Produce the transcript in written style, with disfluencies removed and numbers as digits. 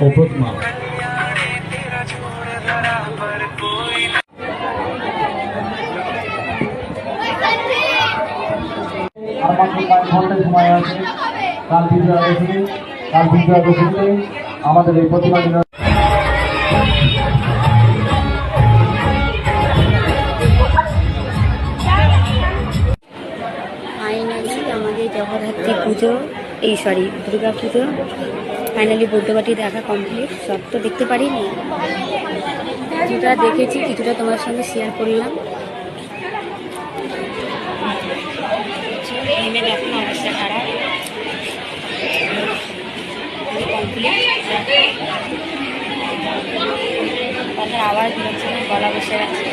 ও প্রতিমা। আর মাত্র 5 ঘন্টা সময় আছে কাল বিজয়া দশমী। কাল বিজয়া দশমীতে আমাদের এই প্রতিমা ফাইনালি আমাদের জগদ্ধাত্রী পুজো, এই সরি দুর্গা পুজো ফাইনালি বৌদ্ধবাটি দেখা কমপ্লিট। সব তো দেখতে পারিনি, কিছুটা দেখেছি, কিছুটা তোমার সঙ্গে শেয়ার করলাম। নেমে দেখুন অবস্থা খারাপ, কমপ্লিট। তাদের আওয়াজ বেরোচ্ছে, গলা বসে গেছে।